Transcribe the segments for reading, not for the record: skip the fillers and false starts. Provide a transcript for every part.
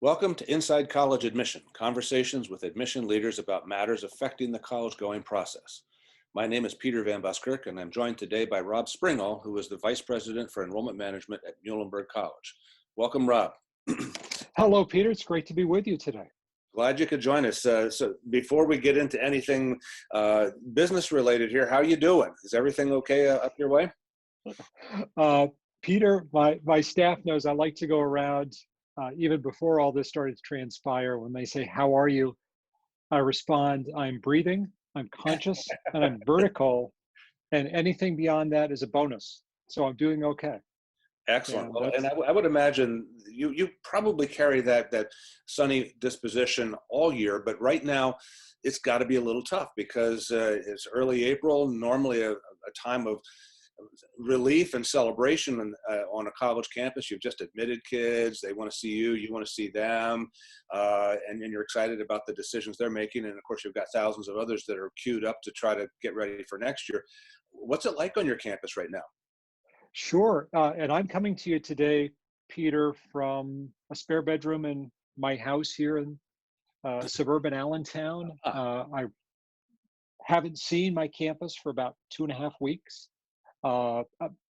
Welcome to Inside College Admission, conversations with admission leaders about matters affecting the college-going process. My name is Peter Van Buskirk, and I'm joined today by Rob Springall, who is the Vice President for Enrollment Management at Muhlenberg College. Welcome, Rob. Hello, Peter. It's great to be with you today. Glad you could join us. So before we get into anything business-related here, how are you doing? Is everything okay up your way? Peter, my staff knows I like to go around even before all this started to transpire. When they say, "How are you?" I respond, "I'm breathing, I'm conscious, and I'm vertical, and anything beyond that is a bonus." So I'm doing okay. Excellent. And Well, and that's I would imagine you probably carry that sunny disposition all year, but right now it's got to be a little tough because it's early April, normally a time of relief and celebration on a college campus. You've just admitted kids, they want to see you, you want to see them, and you're excited about the decisions they're making. And of course, you've got thousands of others that are queued up to try to get ready for next year. What's it like on your campus right now? sure. And I'm coming to you today, Peter, from a spare bedroom in my house here in suburban Allentown. Ah, I haven't seen my campus for about 2.5 weeks.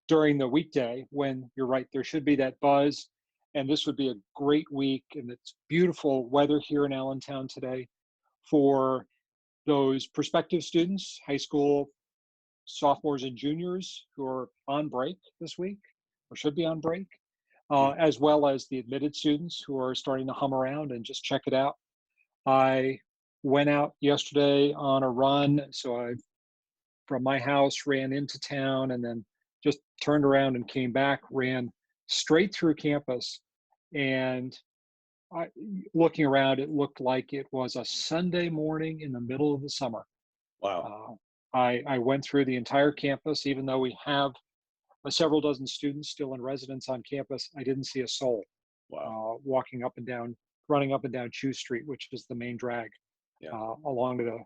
During the weekday, when you're right, there should be that buzz, and this would be a great week, and it's beautiful weather here in Allentown today for those prospective students, high school sophomores and juniors who are on break this week or should be on break, as well as the admitted students who are starting to hum around and just check it out. I went out yesterday on a run, so I from my house ran into town and then just turned around and came back, ran straight through campus, and I, looking around, it looked like it was a Sunday morning in the middle of the summer. wow. Uh, I went through the entire campus, even though we have several dozen students still in residence on campus. I didn't see a soul Wow. walking up and down, running up and down Chew Street, which is the main drag Yeah. along the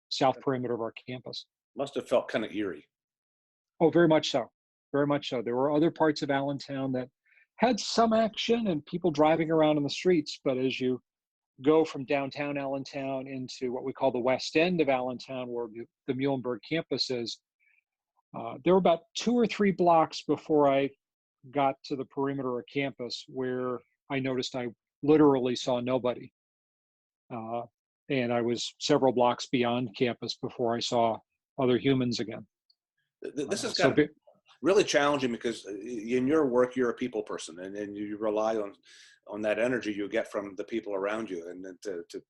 south perimeter of our campus. Must have felt kind of eerie. Oh, very much so. Very much so. There were other parts of Allentown that had some action and people driving around in the streets, but as you go from downtown Allentown into what we call the west end of Allentown, where the Muhlenberg campus is, there were about 2 or 3 blocks before I got to the perimeter of campus where I noticed I literally saw nobody. Uh, and I was several blocks beyond campus before I saw other humans again. This has So, got to be really challenging because in your work, you're a people person and you rely on that energy you get from the people around you. And then to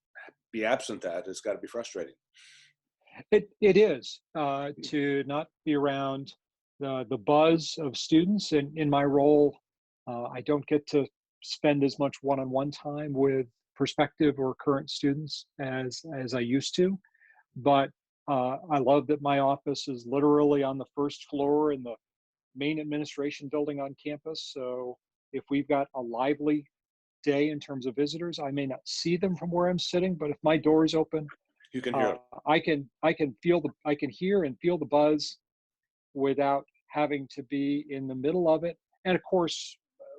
be absent that has got to be frustrating. it is to not be around the buzz of students. And in my role, I don't get to spend as much one-on-one time with prospective or current students as I used to. But I love that my office is literally on the first floor in the main administration building on campus. So if we've got a lively day in terms of visitors, I may not see them from where I'm sitting, but if my door is open, You can hear it. I can hear and feel the buzz without having to be in the middle of it. And of course,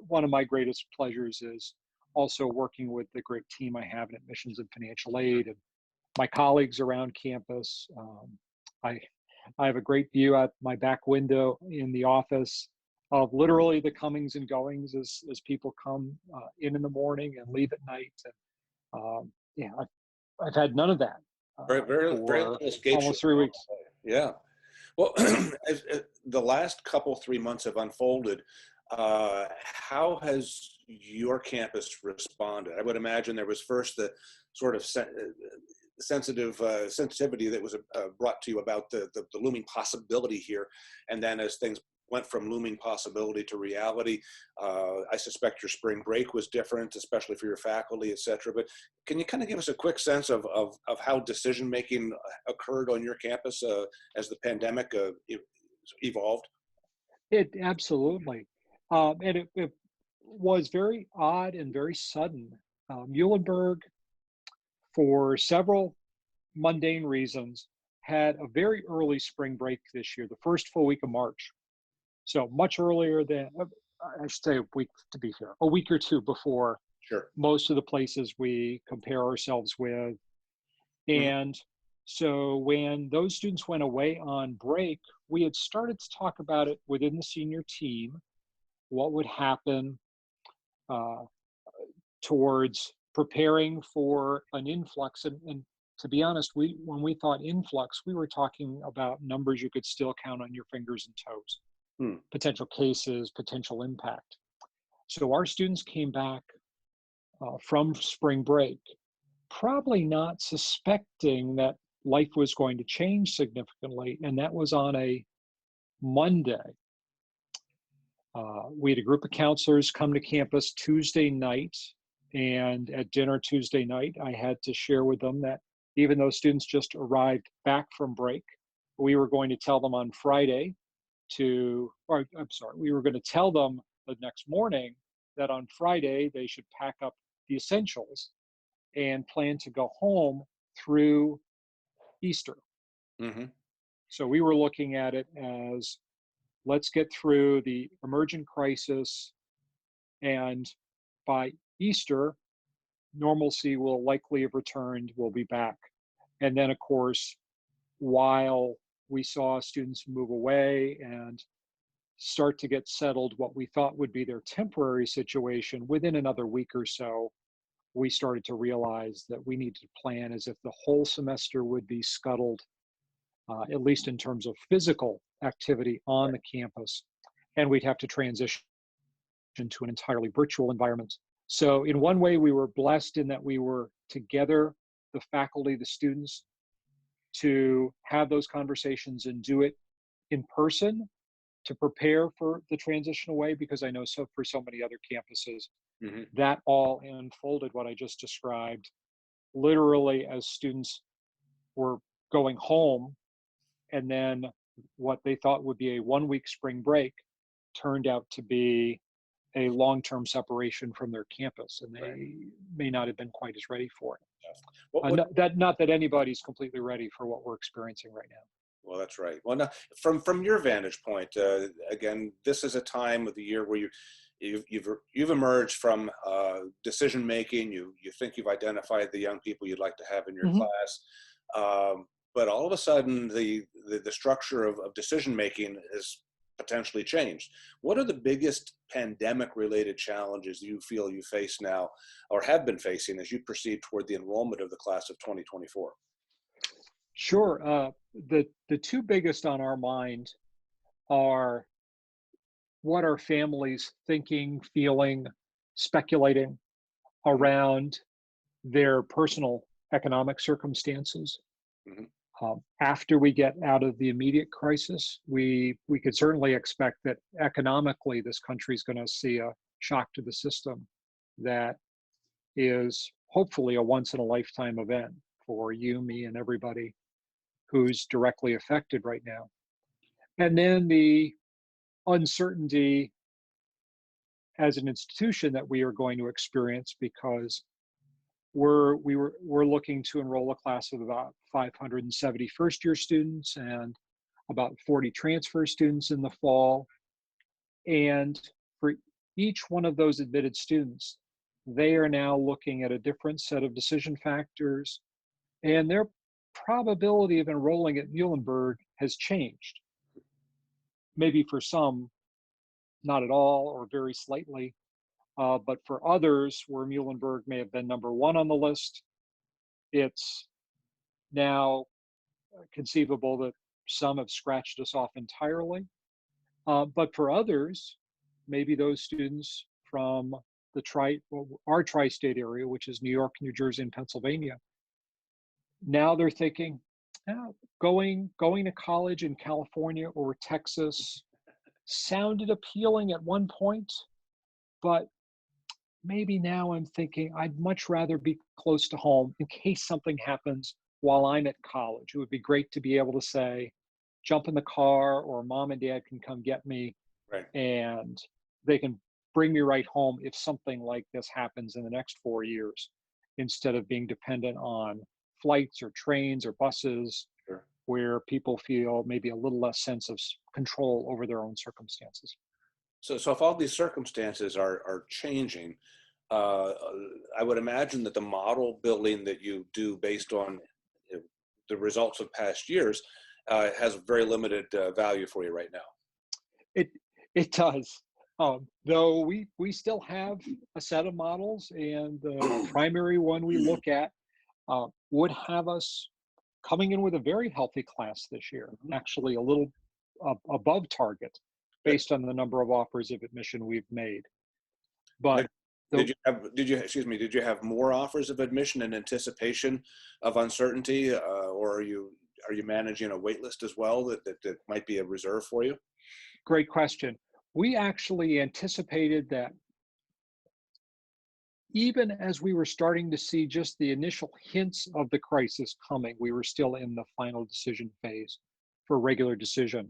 one of my greatest pleasures is also working with the great team I have in admissions and financial aid and my colleagues around campus. I I have a great view out my back window in the office of literally the comings and goings as people come in the morning and leave at night. And yeah, I've had none of that Very for little escape. almost 3 weeks. Yeah. Well, as the last couple, 3 months have unfolded, how has your campus responded? I would imagine there was first the sort of sensitivity that was brought to you about the looming possibility here. And then as things went from looming possibility to reality, I suspect your spring break was different, especially for your faculty, et cetera. But can you kind of give us a quick sense of how decision-making occurred on your campus as the pandemic evolved? It absolutely, and it was very odd and very sudden. Muhlenberg, for several mundane reasons, had a very early spring break this year, the first full week of March. So much earlier than, I should say a week to be fair, a week or two before Sure. most of the places we compare ourselves with. Mhm. And so when those students went away on break, we had started to talk about it within the senior team, what would happen uh, towards preparing for an influx. And to be honest, when we thought influx, we were talking about numbers you could still count on your fingers and toes, Hmm. potential cases, potential impact. So our students came back from spring break, probably not suspecting that life was going to change significantly. And that was on a Monday. We had a group of counselors come to campus Tuesday night. And at dinner Tuesday night, I had to share with them that even though students just arrived back from break, we were going to tell them on Friday or I'm sorry, we were going to tell them the next morning that on Friday they should pack up the essentials and plan to go home through Easter. Hmm. So we were looking at it as, let's get through the emergent crisis, and by Easter, normalcy will likely have returned, we'll be back. And then, of course, while we saw students move away and start to get settled, what we thought would be their temporary situation, within another week or so, we started to realize that we needed to plan as if the whole semester would be scuttled, at least in terms of physical activity on Right. the campus, and we'd have to transition to an entirely virtual environment. So, in one way, we were blessed in that we were together, the faculty, the students, to have those conversations and do it in person to prepare for the transition away, because I know so for so many other campuses, Hmm. that all unfolded what I just described literally as students were going home, and then what they thought would be a 1 week spring break turned out to be a long-term separation from their campus, and Right. they may not have been quite as ready for it. What Not that anybody's completely ready for what we're experiencing right now. Well, that's right. Well, now, from your vantage point, again, this is a time of the year where you've emerged from decision making. You think you've identified the young people you'd like to have in your Mhm. class, but all of a sudden the structure of decision making is potentially changed. What are the biggest pandemic related challenges you feel you face now, or have been facing as you proceed toward the enrollment of the class of 2024? Sure. The two biggest on our mind are what are families thinking, feeling, speculating Hmm. around their personal economic circumstances. Hmm. After we get out of the immediate crisis, we could certainly expect that economically this country is going to see a shock to the system that is hopefully a once in a lifetime event for you, me, and everybody who's directly affected right now. And then the uncertainty as an institution that we are going to experience, because we're looking to enroll a class of about 570 first year students and about 40 transfer students in the fall. And for each one of those admitted students, they are now looking at a different set of decision factors, and their probability of enrolling at Muhlenberg has changed. Maybe for some, not at all or very slightly. But for others, where Muhlenberg may have been number one on the list, it's now conceivable that some have scratched us off entirely. But for others, maybe those students from our tri-state area, which is New York, New Jersey, and Pennsylvania, now they're thinking, "Oh, going to college in California or Texas sounded appealing at one point, but maybe now I'm thinking I'd much rather be close to home in case something happens while I'm at college. It would be great to be able to say, jump in the car, or mom and dad can come get me, Right. and they can bring me right home if something like this happens in the next 4 years, instead of being dependent on flights or trains or buses Sure. where people feel maybe a little less sense of control over their own circumstances." So if all these circumstances are changing, uh, I would imagine that the model building that you do based on uh, the results of past years has very limited value for you right now. It it does. Though we still have a set of models, and the primary one we look at would have us coming in with a very healthy class this year, Mhm. actually a little above target Good. based on the number of offers of admission we've made. But Have, the did you have more offers of admission in anticipation of uncertainty, or are you managing a wait list as well that might be a reserve for you? Great question. We actually anticipated that even as we were starting to see just the initial hints of the crisis coming, we were still in the final decision phase for regular decision.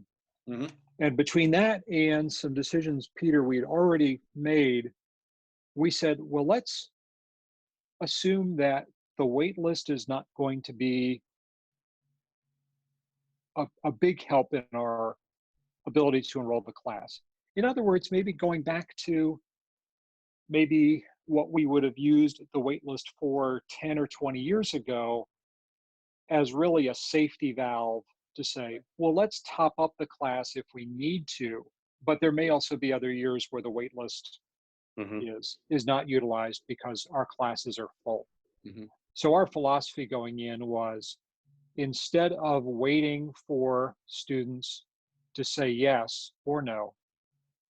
Hmm. And between that and some decisions, Peter, we'd already made, we said, well, let's assume that the wait list is not going to be a big help in our ability to enroll the class. In other words, maybe going back to maybe what we would have used the wait list for 10 or 20 years ago as really a safety valve to say, well, let's top up the class if we need to, but there may also be other years where the wait list Hmm. is not utilized because our classes are full. Hmm. So our philosophy going in was, instead of waiting for students to say yes or no,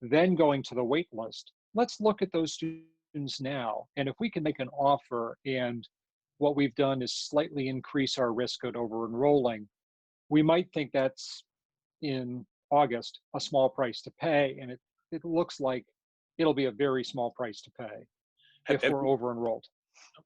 then going to the wait list, let's look at those students now. And if we can make an offer, and what we've done is slightly increase our risk of over enrolling, we might think that's in August a small price to pay. And it looks like it'll be a very small price to pay Have, if have we're you, over enrolled.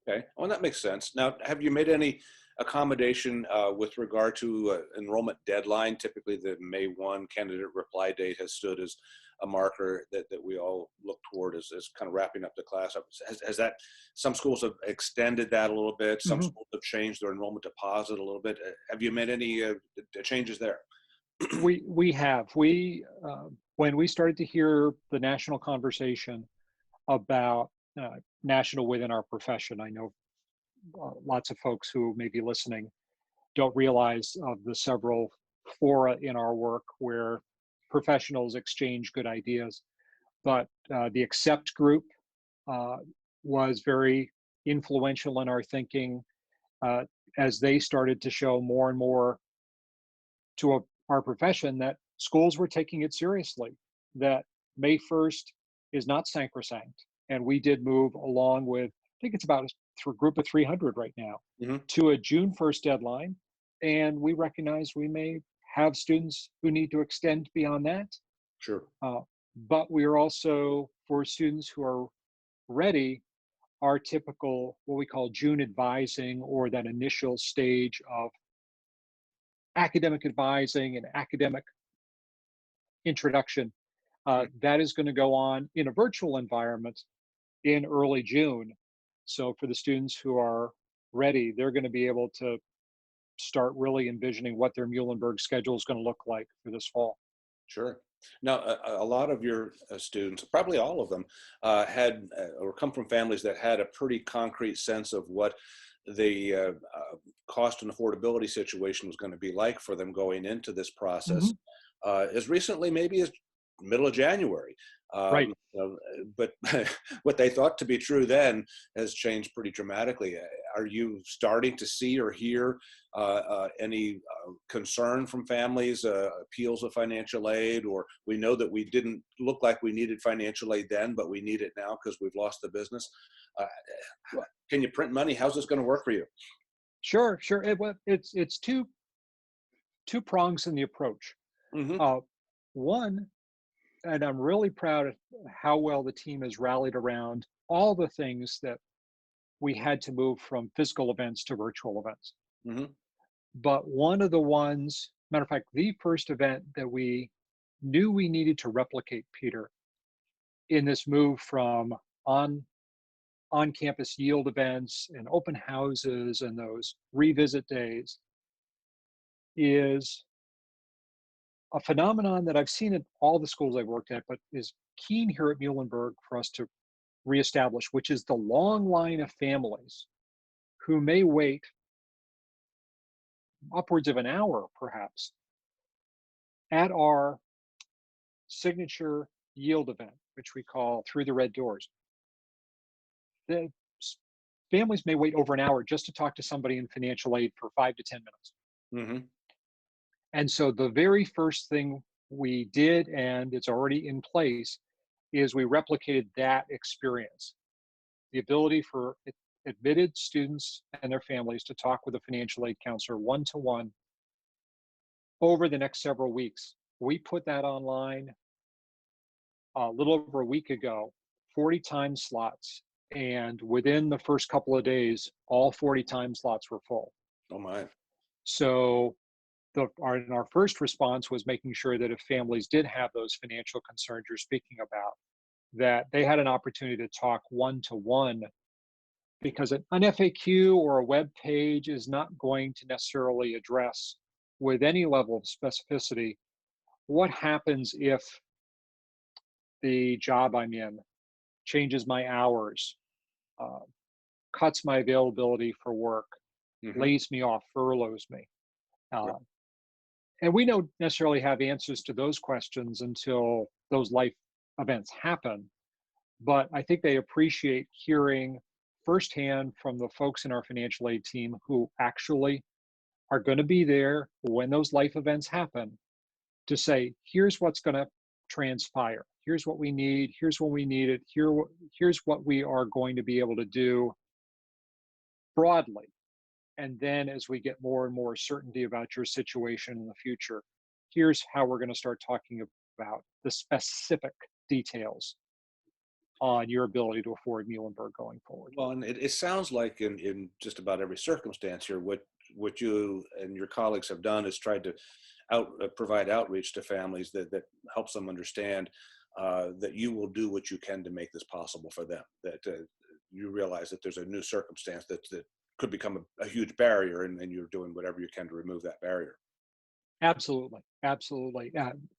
okay, well, that makes sense. Now, have you made any accommodation with regard to enrollment deadline? Typically, the May 1 candidate reply date has stood as a marker that we all look toward as kind of wrapping up the class. Has that, some schools have extended that a little bit, some Mhm. schools have changed their enrollment deposit a little bit. Have you made any changes there? We have we when we started to hear the national conversation about national within our profession. I know lots of folks who may be listening don't realize of the several fora in our work where professionals exchange good ideas. But the accept group uh, was very influential in our thinking uh, as they started to show more and more to our profession that schools were taking it seriously, that May 1st is not sacrosanct. And we did move along with, I think it's about a group of 300 right now, Hmm. to a June 1st deadline. And we recognize we may have students who need to extend beyond that. Sure. Uh, but we are also, for students who are ready, our typical, what we call June advising, or that initial stage of academic advising and academic introduction, that is going to go on in a virtual environment in early June. So for the students who are ready, they're going to be able to start really envisioning what their Muhlenberg schedule is going to look like for this fall. Sure. Now, a lot of your students, probably all of them, had or come from families that had a pretty concrete sense of what the cost and affordability situation was going to be like for them going into this process. Mhm. As recently, maybe as middle of January. Right. But what they thought to be true then has changed pretty dramatically. Are you starting to see or hear any concern from families, appeals of financial aid, or we know that we didn't look like we needed financial aid then, but we need it now because we've lost the business? Uh, Well, can you print money? How's this going to work for you? sure, sure. It's two prongs in the approach. Hmm. Uh, One, and I'm really proud of how well the team has rallied around all the things that we had to move from physical events to virtual events. Hmm. But one of the ones, matter of fact, the first event that we knew we needed to replicate, Peter, in this move from on on campus yield events and open houses and those revisit days, is a phenomenon that I've seen at all the schools I've worked at, but is keen here at Muhlenberg for us to reestablished, which is the long line of families who may wait upwards of an hour, perhaps, at our signature yield event, which we call Through the Red Doors. The families may wait over an hour just to talk to somebody in financial aid for 5 to 10 minutes. Hmm. And so the very first thing we did, and it's already in place, is we replicated that experience. The ability for admitted students and their families to talk with a financial aid counselor one-to-one over the next several weeks. We put that online a little over a week ago, 40 time slots. And within the first couple of days, all 40 time slots were full. Oh my. So our first response was making sure that if families did have those financial concerns you're speaking about, that they had an opportunity to talk one-to-one, because an FAQ or a web page is not going to necessarily address with any level of specificity what happens if the job I'm in changes my hours, uh, cuts my availability for work, Hmm. lays me off, furloughs me. Right. Uh, and we don't necessarily have answers to those questions until those life events happen. But I think they appreciate hearing firsthand from the folks in our financial aid team who actually are going to be there when those life events happen, to say, here's what's going to transpire. Here's what we need. Here's when we need it. Here's what we are going to be able to do broadly. And then as we get more and more certainty about your situation in the future, here's how we're going to start talking about the specific details on your ability to afford Muhlenberg going forward. Well, and it sounds like in just about every circumstance here, what you and your colleagues have done is tried to provide outreach to families that helps them understand that you will do what you can to make this possible for them. That you realize that there's a new circumstance that could become a huge barrier, and you're doing whatever you can to remove that barrier. Absolutely, absolutely.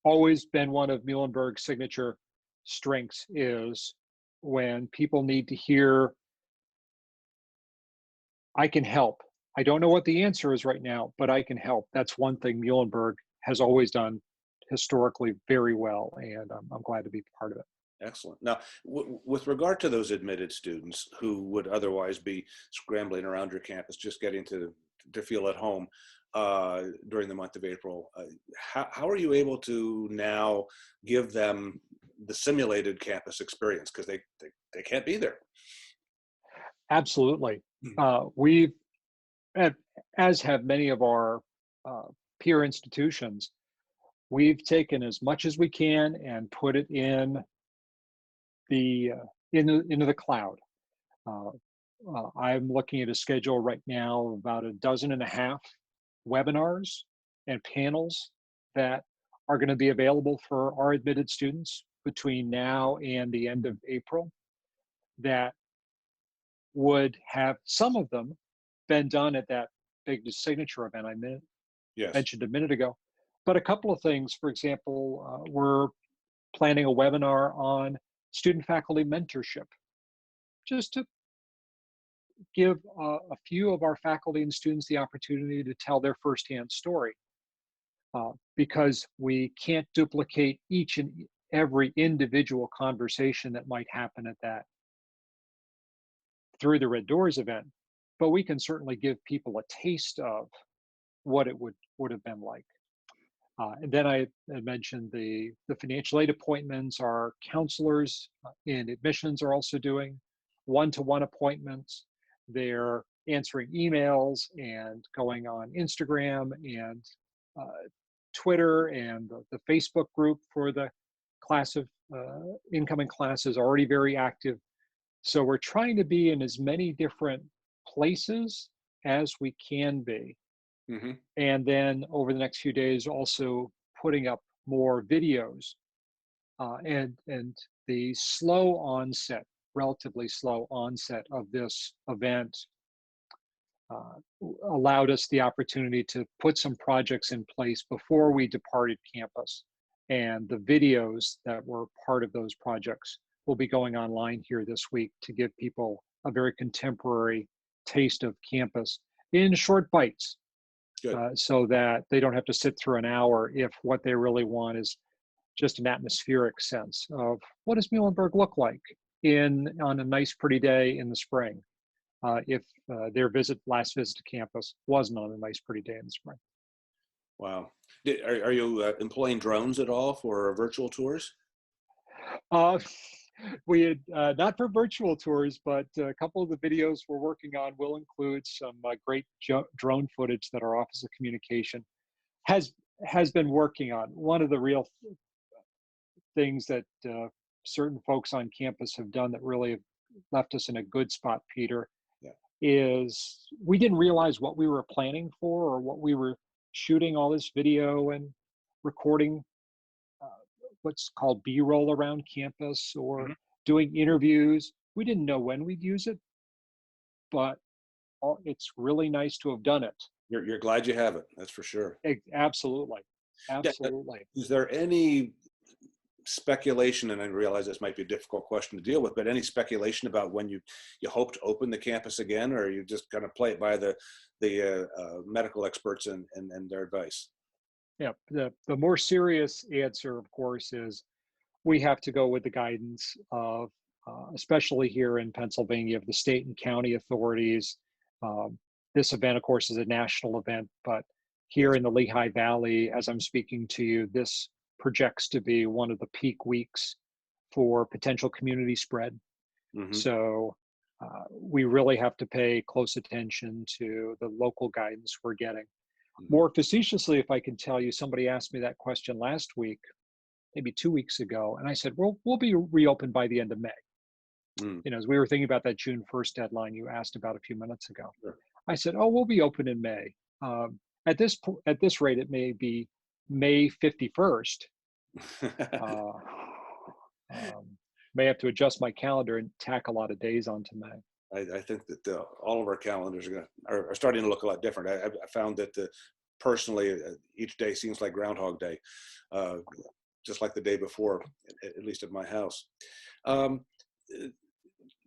Always been one of Muhlenberg's signature strengths is when people need to hear, I can help. I don't know what the answer is right now, but I can help. That's one thing Muhlenberg has always done historically very well, and I'm glad to be part of it. Excellent. Now, with regard to those admitted students who would otherwise be scrambling around your campus, just getting to feel at home during the month of April, how are you able to now give them the simulated campus experience, because they can't be there? Absolutely. Hmm. We've, a- as have many of our uh, peer institutions, we've taken as much as we can and put it in into the cloud. Uh, I'm looking at a schedule right now of about a dozen and a half webinars and panels that are going to be available for our admitted students between now and the end of April, that would have some of them been done at that big signature event I Yes. mentioned a minute ago. But a couple of things, for example, we're planning a webinar on student faculty mentorship, just to give a few of our faculty and students the opportunity to tell their firsthand story, because we can't duplicate each and every individual conversation that might happen at that Through the Red Doors event, but we can certainly give people a taste of what it would have been like. And then I had mentioned the financial aid appointments. Our counselors in admissions are also doing one-to-one appointments. They're answering emails and going on Instagram and uh, Twitter, and the Facebook group for the class of incoming class is already very active. So we're trying to be in as many different places as we can be. Hmm. And then over the next few days, also putting up more videos, and the slow onset, relatively slow onset of this event uh, allowed us the opportunity to put some projects in place before we departed campus. And the videos that were part of those projects will be going online here this week to give people a very contemporary taste of campus in short bites, Good. so that they don't have to sit through an hour if what they really want is just an atmospheric sense of what does Muhlenberg look like in on a nice pretty day in the spring, if their last visit to campus wasn't on a nice pretty day in the spring. Wow. Are you employing drones at all for virtual tours? Uh, we had not for virtual tours, but a couple of the videos we're working on will include some great drone footage that our Office of Communication has has been working on. One of the real things that certain folks on campus have done that really have left us in a good spot, Peter, Yeah. is we didn't realize what we were planning for or what we were shooting all this video and recording, uh, what's called B-roll around campus or Mhm. doing interviews. We didn't know when we'd use it, but it's really nice to have done it. You're glad you have it. That's for sure. Absolutely. Yeah. Absolutely. Is there any speculation, and I realize this might be a difficult question to deal with, but any speculation about when you hope to open the campus again, or you just kind of play it by the medical experts and their advice? Yeah. The more serious answer, of course, is we have to go with the guidance of, especially here in Pennsylvania, of the state and county authorities. Um, this event, of course, is a national event, but here Yes. in the Lehigh Valley, as I'm speaking to you, this projects to be one of the peak weeks for potential community spread. Hmm. So we really have to pay close attention to the local guidance we're getting. Hmm. More facetiously, if I can tell you, somebody asked me that question last week, maybe 2 weeks ago, and I said, "Well, we'll be reopened by the end of May." Mm. As we were thinking about that June 1st deadline you asked about a few minutes ago, Sure. I said, "Oh, we'll be open in May." At this rate, it may be May 51st. Uh, may have to adjust my calendar and tack a lot of days onto May. I think that all of our calendars are starting to look a lot different. I found that personally, each day seems like Groundhog Day, uh, just like the day before, at least at my house. Um, uh,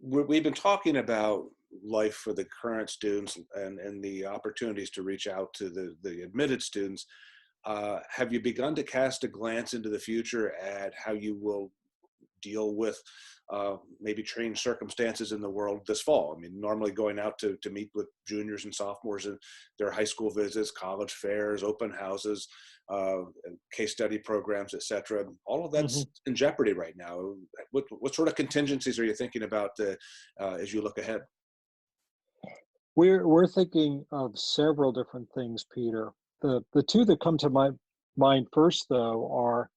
we've been talking about life for the current students and the opportunities to reach out to the admitted students. Have you begun to cast a glance into the future at how you will deal with maybe strange circumstances in the world this fall? I mean, normally going out to meet with juniors and sophomores in their high school visits, college fairs, open houses, case study programs, etc. All of Mhm. that's in jeopardy right now. What sort of contingencies are you thinking about as you look ahead? We're thinking of several different things, Peter. The two that come to my mind first, though, are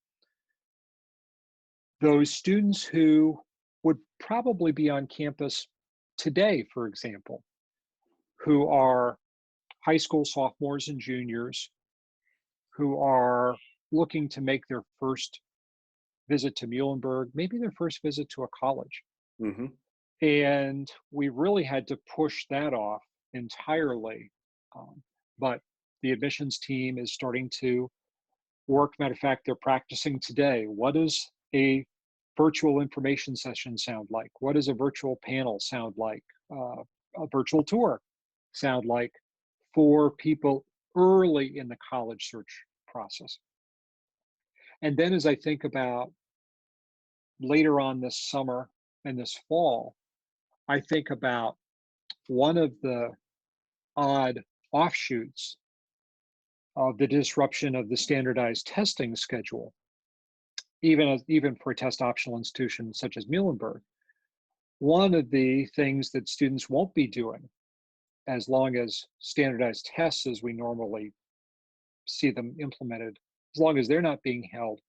those students who would probably be on campus today, for example, who are high school sophomores and juniors, who are looking to make their first visit to Muhlenberg, maybe their first visit to a college. Hmm. And we really had to push that off entirely. Um, but the admissions team is starting to work. Matter of fact, they're practicing today. What does a virtual information session sound like? What does a virtual panel sound like? A virtual tour sound like for people early in the college search process? And then as I think about later on this summer and this fall, I think about one of the odd offshoots of the disruption of the standardized testing schedule, even for a test optional institution such as Muhlenberg. One of the things that students won't be doing as long as standardized tests as we normally see them implemented, as long as they're not being held,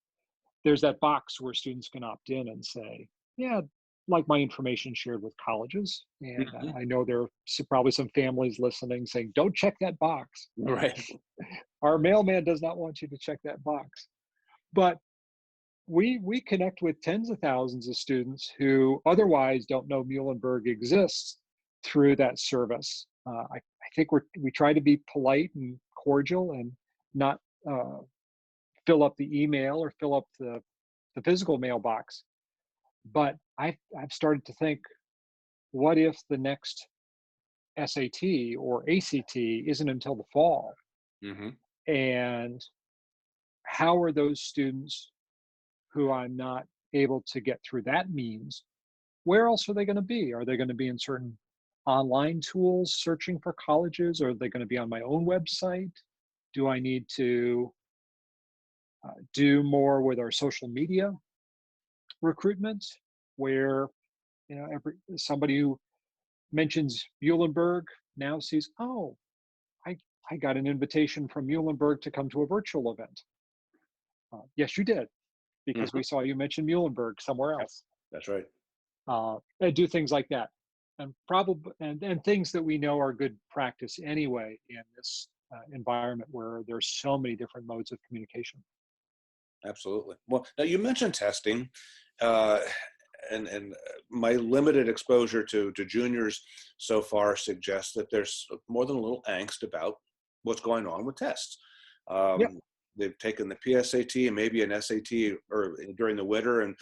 there's that box where students can opt in and say, yeah, like my information shared with colleges. And Hmm. I know there are probably some families listening saying, don't check that box. Right. Our mailman does not want you to check that box. But we connect with tens of thousands of students who otherwise don't know Muhlenberg exists through that service. I think we try to be polite and cordial and not fill up the email or fill up the physical mailbox. But I've started to think, what if the next SAT or ACT isn't until the fall? Hmm. And how are those students who I'm not able to get through that means, where else are they going to be? Are they going to be in certain online tools searching for colleges? Or are they going to be on my own website? Do I need to do more with our social media recruitment, where somebody who mentions Muhlenberg now sees, oh, I, I got an invitation from Muhlenberg to come to a virtual event. Yes, you did, because Hmm. we saw you mention Muhlenberg somewhere Yep, else. that's right. And do things like that, and probably and things that we know are good practice anyway in this environment where there's so many different modes of communication. Absolutely. Well, now you mentioned testing, uh, and my limited exposure to juniors so far suggests that there's more than a little angst about what's going on with tests. Yep. Um, they've taken the PSAT and maybe an SAT or during the winter, and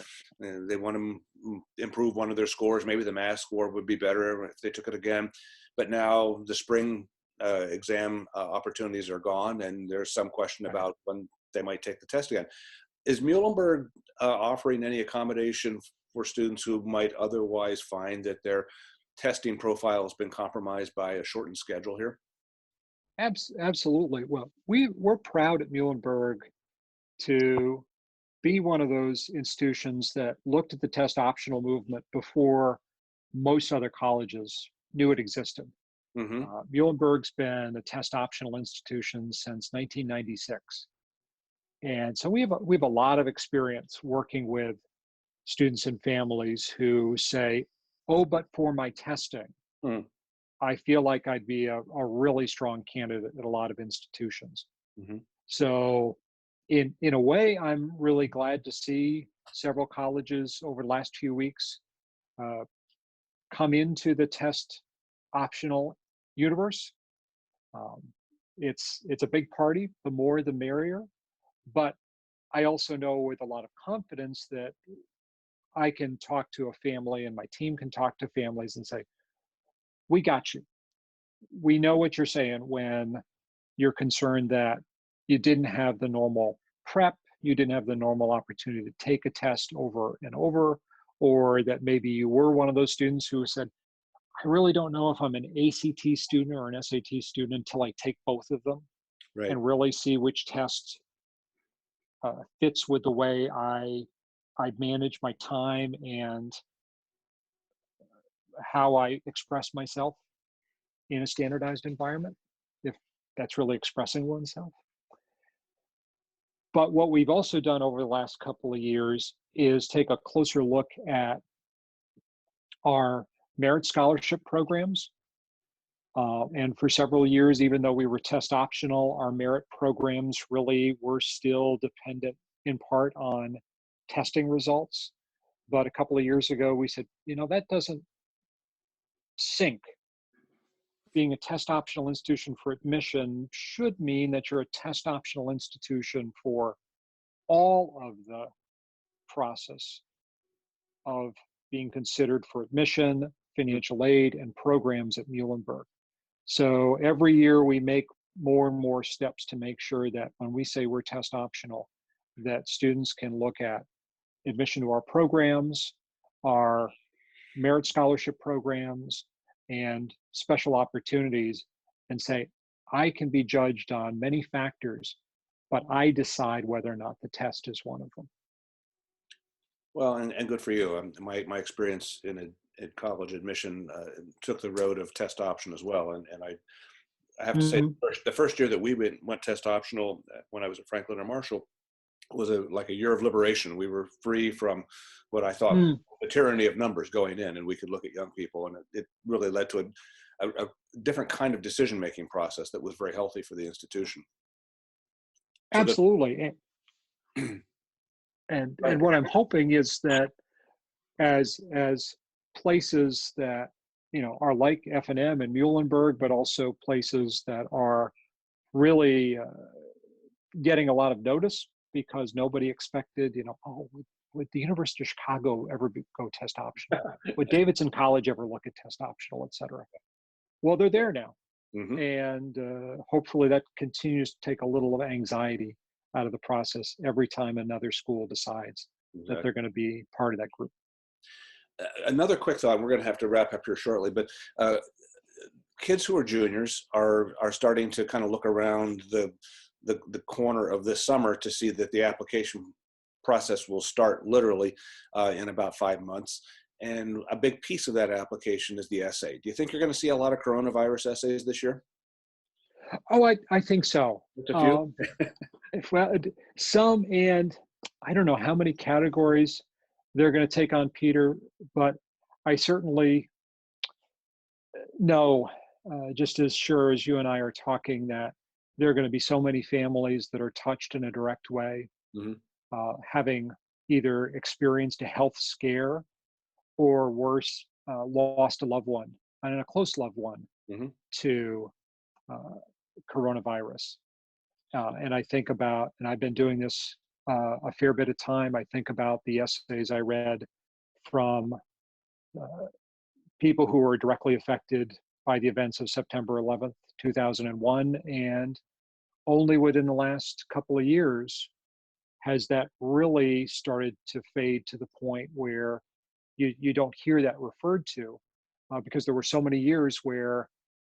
they want to improve one of their scores. Maybe the math score would be better if they took it again. But now the spring exam opportunities are gone, and there's some question Right. about when they might take the test again. Is Muhlenberg offering any accommodation for students who might otherwise find that their testing profile has been compromised by a shortened schedule here? Absolutely. Well, we're proud at Muhlenberg to be one of those institutions that looked at the test optional movement before most other colleges knew it existed. Hmm. Muhlenberg's been a test optional institution since 1996. And so we have a lot of experience working with students and families who say, oh, but for my testing, I feel like I'd be a really strong candidate at a lot of institutions. Mm-hmm. So in a way, I'm really glad to see several colleges over the last few weeks uh, come into the test optional universe. Um, it's a big party. The more, the merrier. But I also know with a lot of confidence that I can talk to a family and my team can talk to families and say, we got you. We know what you're saying when you're concerned that you didn't have the normal prep, you didn't have the normal opportunity to take a test over and over, or that maybe you were one of those students who said, I really don't know if I'm an ACT student or an SAT student until I take both of them Right. and really see which test fits with the way I manage my time and how I express myself in a standardized environment, if that's really expressing oneself. But what we've also done over the last couple of years is take a closer look at our merit scholarship programs. And for several years, even though we were test optional, our merit programs really were still dependent in part on testing results. But a couple of years ago, we said, that doesn't sync. Being a test optional institution for admission should mean that you're a test optional institution for all of the process of being considered for admission, financial aid, and programs at Muhlenberg. So every year we make more and more steps to make sure that when we say we're test optional, that students can look at admission to our programs, our merit scholarship programs, and special opportunities, and say, I can be judged on many factors, but I decide whether or not the test is one of them. Well, and good for you. My experience in college admission took the road of test option as well. And I have to say, Mhm. the first year that we went test optional when I was at Franklin and Marshall was like a year of liberation. We were free from what I thought Mm, the tyranny of numbers going in, and we could look at young people, and it really led to a different kind of decision-making process that was very healthy for the institution. So good. absolutely. And Right. what I'm hoping is that as places that are like F&M and Muhlenberg, but also places that are really getting a lot of notice because nobody expected, oh, would the University of Chicago ever go test optional? Would Davidson College ever look at test optional, et cetera? Well, they're there now. Hmm. And hopefully that continues to take a little of anxiety out of the process every time another school decides that they're Exactly. going to be part of that group. Another quick thought. We're going to have to wrap up here shortly, but uh, kids who are juniors are starting to kind of look around the corner of this summer to see that the application process will start literally in about 5 months. And a big piece of that application is the essay. Do you think you're going to see a lot of coronavirus essays this year? Oh, I think so. Just a few? Um, well, some, and I don't know how many categories they're going to take on, Peter, but I certainly know, just as sure as you and I are talking, that there are going to be so many families that are touched in a direct way, Hmm. having either experienced a health scare or worse, lost a loved one and a close loved one Hmm. to uh, coronavirus. And I think about, and I've been doing this a fair bit of time, I think about the essays I read from uh, people who were directly affected by the events of September 11th, 2001. And only within the last couple of years has that really started to fade to the point where you don't hear that referred to, because there were so many years where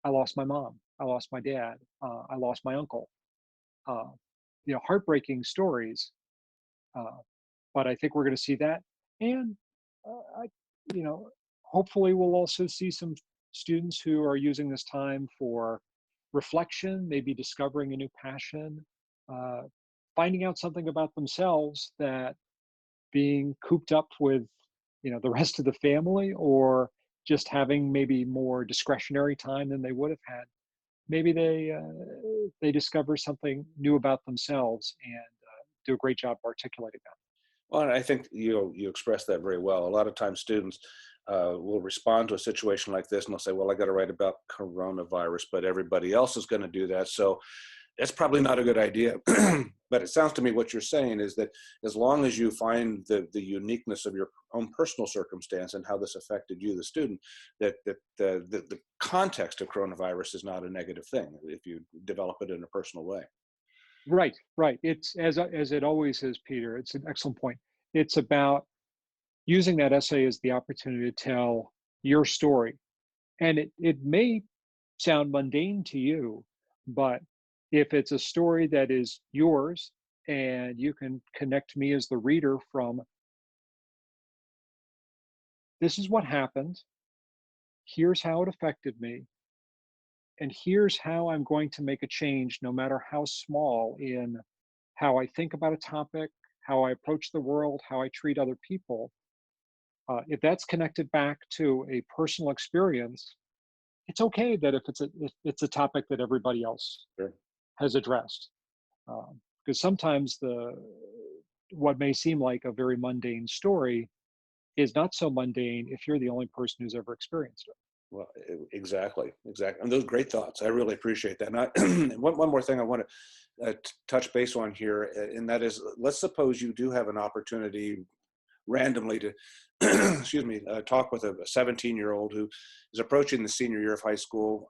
I lost my mom, I lost my dad, I lost my uncle. Uh, Heartbreaking stories. Uh, but I think we're going to see that, and I, you know, hopefully we'll also see some students who are using this time for reflection, maybe discovering a new passion, uh, finding out something about themselves that being cooped up with, the rest of the family, or just having maybe more discretionary time than they would have had. Maybe they discover something new about themselves and do a great job articulating that. Well, and I think you expressed that very well. A lot of times students will respond to a situation like this and they'll say, well, I got to write about coronavirus, but everybody else is going to do that. So that's probably not a good idea. But it sounds to me what you're saying is that as long as you find the uniqueness of your own personal circumstance and how this affected you, the student, that the context of coronavirus is not a negative thing if you develop it in a personal way. Right, right. It's as it always is, Peter. It's an excellent point. It's about using that essay as the opportunity to tell your story, and it may sound mundane to you, but if it's a story that is yours and you can connect me as the reader from, this is what happened, here's how it affected me, and here's how I'm going to make a change, no matter how small, in how I think about a topic, how I approach the world, how I treat other people. If that's connected back to a personal experience, it's okay that if it's a topic that everybody else Sure. has addressed, because sometimes the what may seem like a very mundane story is not so mundane if you're the only person who's ever experienced it. Well, exactly, exactly. And those great thoughts. I really appreciate that. And one more thing I want to touch base on here, and that is, let's suppose you do have an opportunity randomly to, excuse me, talk with a 17-year-old who is approaching the senior year of high school,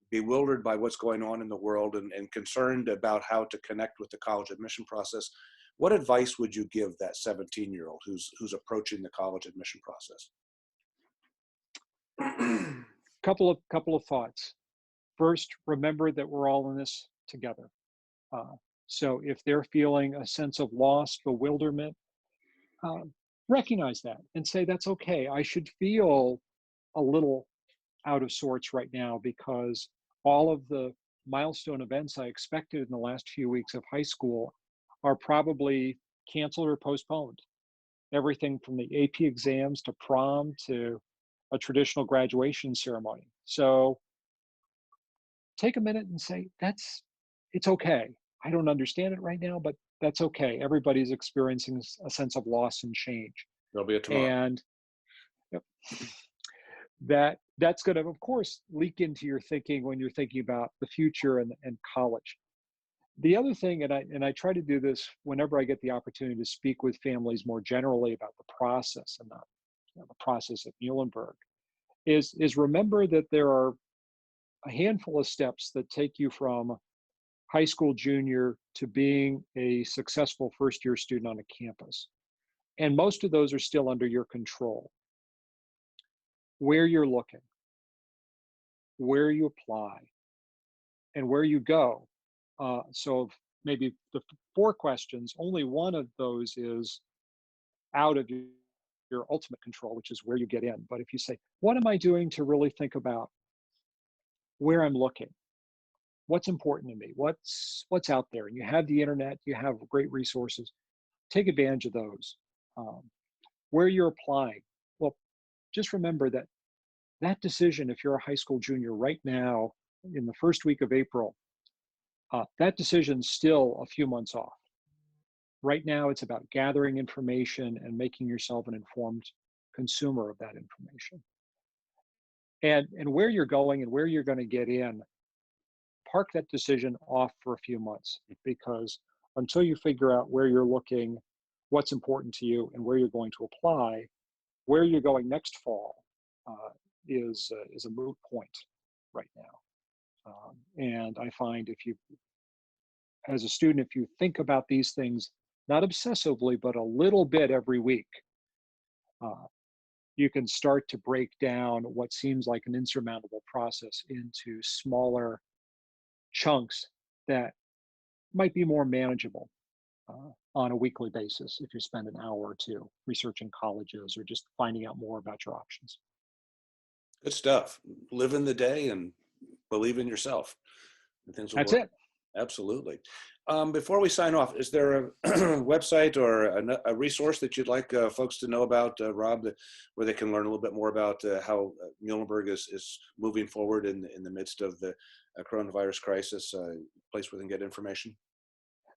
bewildered by what's going on in the world and concerned about how to connect with the college admission process. What advice would you give that 17-year-old who's approaching the college admission process? Couple of thoughts. First, remember that we're all in this together. Uh, so if they're feeling a sense of loss, bewilderment, um, recognize that and say that's okay. I should feel a little out of sorts right now because all of the milestone events I expected in the last few weeks of high school are probably canceled or postponed. Everything from the AP exams to prom to a traditional graduation ceremony. So take a minute and say, it's okay. I don't understand it right now, but that's okay. Everybody's experiencing a sense of loss and change. There'll be a tomorrow. And yep, that's going to, of course, leak into your thinking when you're thinking about the future and college. The other thing, and I try to do this whenever I get the opportunity to speak with families more generally about the process and the process at Muhlenberg, is remember that there are a handful of steps that take you from high school junior to being a successful first year student on a campus. And most of those are still under your control. Where you're looking, where you apply, and where you go. So maybe the four questions, only one of those is out of your ultimate control, which is where you get in. But if you say, what am I doing to really think about where I'm looking? What's important to me? What's out there? And you have the internet, you have great resources. Take advantage of those. Um, where you're applying, well, just remember that that decision, if you're a high school junior right now in the first week of April, that decision's still a few months off. Right now, it's about gathering information and making yourself an informed consumer of that information. And where you're going and where you're going to get in, park that decision off for a few months, because until you figure out where you're looking, what's important to you, and where you're going to apply, where you're going next fall is a moot point right now. And I find if you, as a student, if you think about these things, not obsessively, but a little bit every week, uh, you can start to break down what seems like an insurmountable process into smaller chunks that might be more manageable on a weekly basis if you spend an hour or two researching colleges or just finding out more about your options. Good stuff. Live in the day and believe in yourself, and things will That's work. it. Absolutely. Before we sign off, is there a website or a resource that you'd like folks to know about, Rob, where they can learn a little bit more about how Muhlenberg is moving forward in the midst of the coronavirus crisis, a place where they can get information?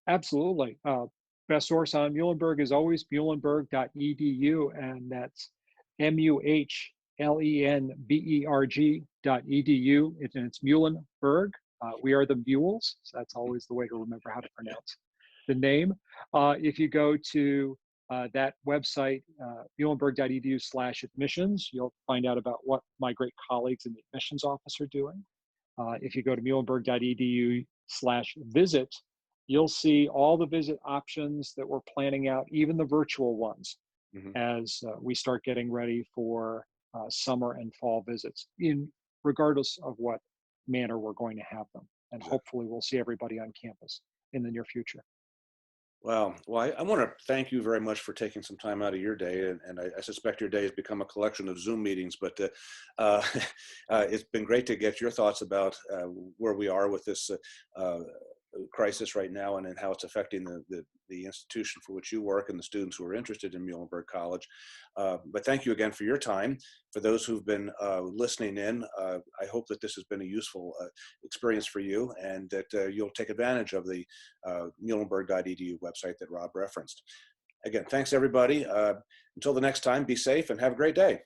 Absolutely. Best source on Muhlenberg is always muhlenberg.edu, and that's muhlenberg.edu. And it's Muhlenberg. We are the mules, so that's always the way to remember how to pronounce the name. If you go to that website, muhlenberg.edu/admissions, you'll find out about what my great colleagues in the admissions office are doing. If you go to muhlenberg.edu/visit, you'll see all the visit options that we're planning out, even the virtual ones, Hmm. as we start getting ready for summer and fall visits, in regardless of what manner we're going to have them. And Exactly. hopefully we'll see everybody on campus in the near future. Wow. Well, I want to thank you very much for taking some time out of your day, and I suspect your day has become a collection of Zoom meetings. But uh, it's been great to get your thoughts about where we are with this uh, crisis right now, and how it's affecting the institution for which you work and the students who are interested in Muhlenberg College. But thank you again for your time. For those who've been listening in, I hope that this has been a useful experience for you, and that you'll take advantage of the muhlenberg.edu website that Rob referenced. Again, thanks everybody. Until the next time, be safe and have a great day.